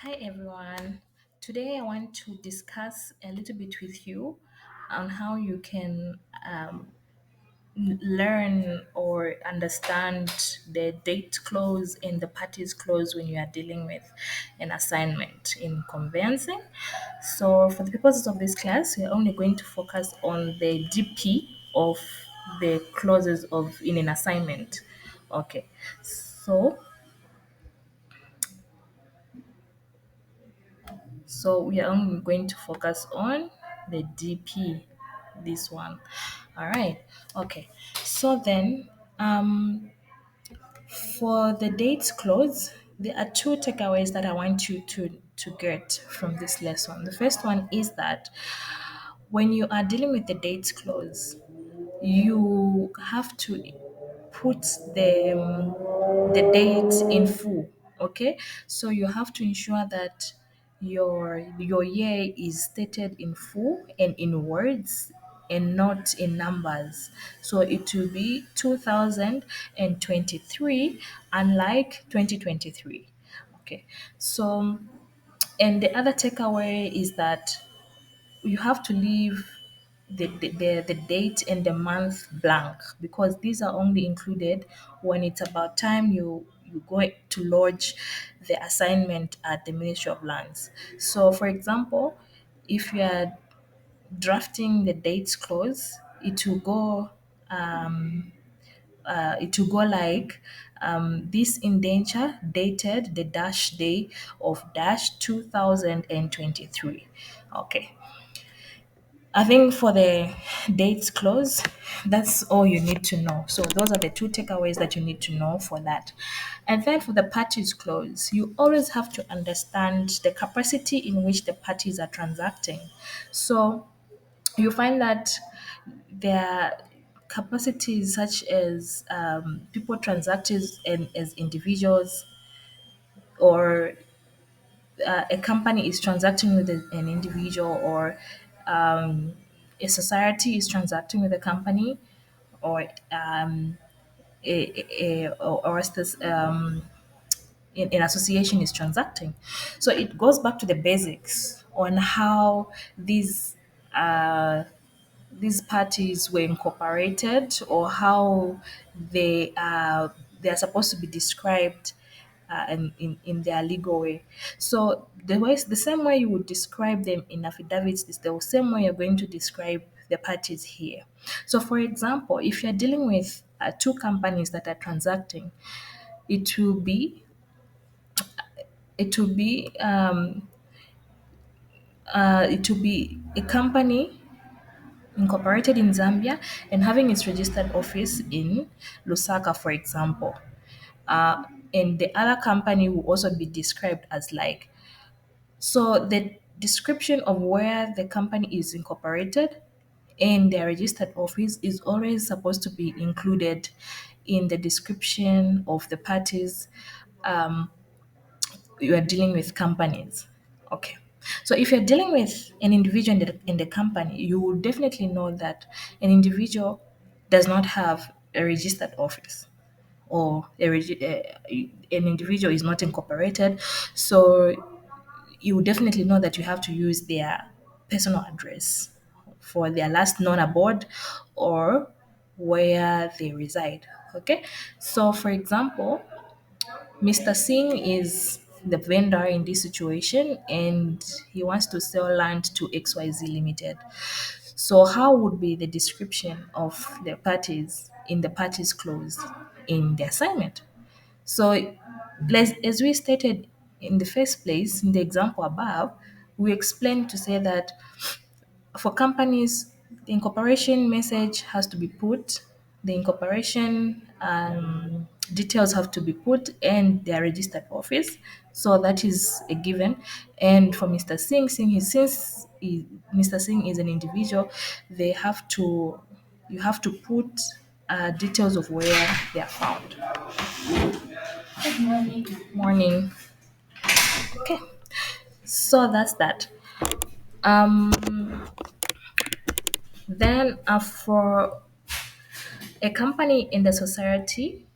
Hi everyone. Today I want to discuss a little bit with you on how you can learn or understand the date clause and the parties clause when you are dealing with an assignment in conveyancing. So, for the purposes of this class, we are only going to focus on the DP of the clauses of in an assignment. Okay, so we are only going to focus on the DP, this one. All right. Okay. So then, for the dates clause, there are two takeaways that I want you to get from this lesson. The first one is that when you are dealing with the dates clause, you have to put the date in full. Okay, so you have to ensure that your year is stated in full and in words and not in numbers. So it will be 2023 unlike 2023. Okay, so and the other takeaway is that you have to leave the date and the month blank, because these are only included when it's about time you go to lodge the assignment at the Ministry of Lands. So for example, if you are drafting the dates clause, it will go like this indenture dated the dash day of dash 2023. Okay, I think for the dates clause, that's all you need to know. So those are the two takeaways that you need to know for that. And then for the parties clause, you always have to understand the capacity in which the parties are transacting. So you find that their capacities such as people transacting as individuals, or a company is transacting with an individual, or a society is transacting with a company, or or as this an association is transacting. So it goes back to the basics on how uh, these parties were incorporated, or how they are supposed to be described in their legal way. So the same way you would describe them in affidavits is the same way you're going to describe the parties here. So for example, if you're dealing with two companies that are transacting, it will be it will be it will be a company incorporated in Zambia and having its registered office in Lusaka, for example. Uh, and the other company will also be described as like. So the description of where the company is incorporated and their registered office is always supposed to be included in the description of the parties you are dealing with companies. Okay. So if you're dealing with an individual in the company, you will definitely know that an individual does not have a registered office, or an individual is not incorporated. So you will definitely know that you have to use their personal address for their last known abode, or where they reside. Okay. So for example, Mr. Singh is the vendor in this situation, and he wants to sell land to XYZ Limited. So, how would be the description of the parties in the parties clause in the assignment? So, as we stated in the first place, in the example above, we explained to say that for companies, the incorporation message has to be put, the incorporation details have to be put, and their registered office. So that is a given. And for Mr. Singh, Mr. Singh is an individual, they have to you have to put details of where they are found. Morning. Okay, so that's that. Then for a company in the society,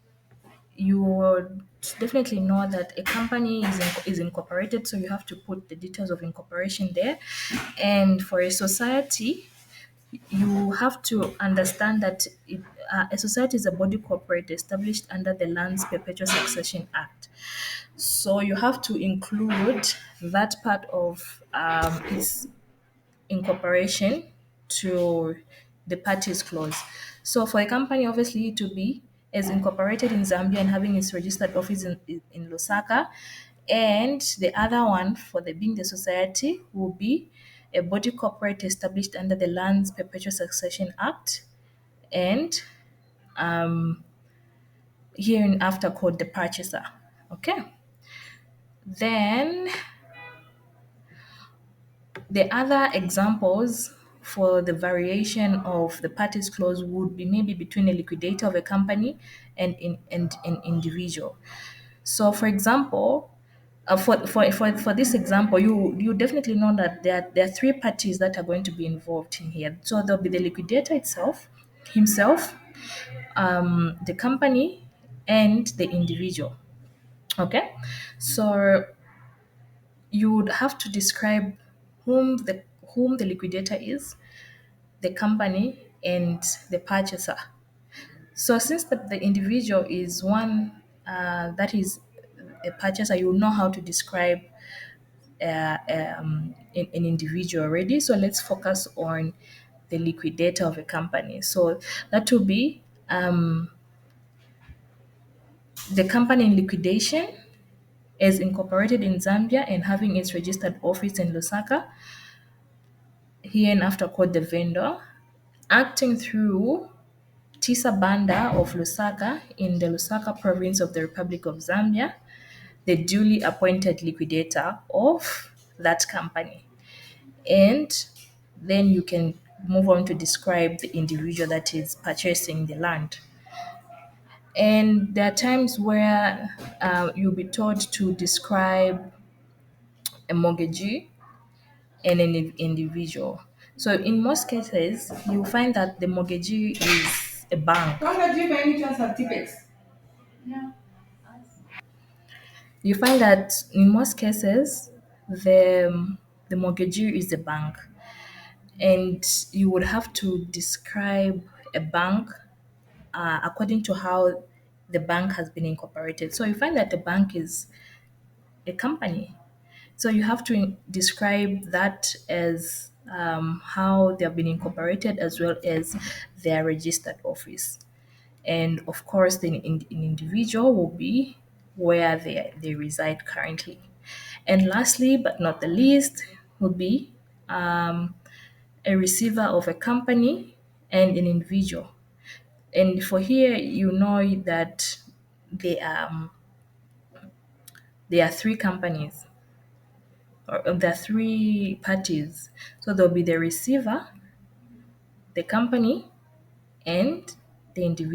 you would definitely know that a company is incorporated, so you have to put the details of incorporation there. And for a society, you have to understand that a society is a body corporate established under the Lands Perpetual Succession Act. So you have to include that part of its incorporation to the parties clause. So for a company, obviously, to be as incorporated in Zambia and having its registered office in Lusaka, and the other one for the being the society will be a body corporate established under the Lands Perpetual Succession Act, and hereinafter called the purchaser. Okay. Then the other examples for the variation of the parties clause would be maybe between a liquidator of a company and an individual. So, for example, for this example, you definitely know that there are three parties that are going to be involved in here. So there'll be the liquidator itself, himself, the company, and the individual. Okay, so you would have to describe whom the liquidator is, the company, and the purchaser. So since the individual is one that is a purchaser, you will know how to describe an individual already. So let's focus on the liquidator of a company. So that will be the company in liquidation is incorporated in Zambia and having its registered office in Lusaka, here and after called the vendor, acting through Tisa Banda of Lusaka in the Lusaka province of the Republic of Zambia, the duly appointed liquidator of that company. And then you can move on to describe the individual that is purchasing the land. And there are times where you'll be told to describe a mortgagee and an individual. So in most cases, you find that the mortgagee is a bank. Don't you by any chance have tickets? You find that in most cases, the mortgagee is the bank, and you would have to describe a bank according to how the bank has been incorporated. So you find that the bank is a company. So you have to describe that as how they have been incorporated as well as their registered office. And of course, an individual will be where they reside currently. And lastly, but not the least, would be a receiver of a company and an individual. And for here, you know that they are, there are three companies, or there are three parties. So there'll be the receiver, the company, and the individual.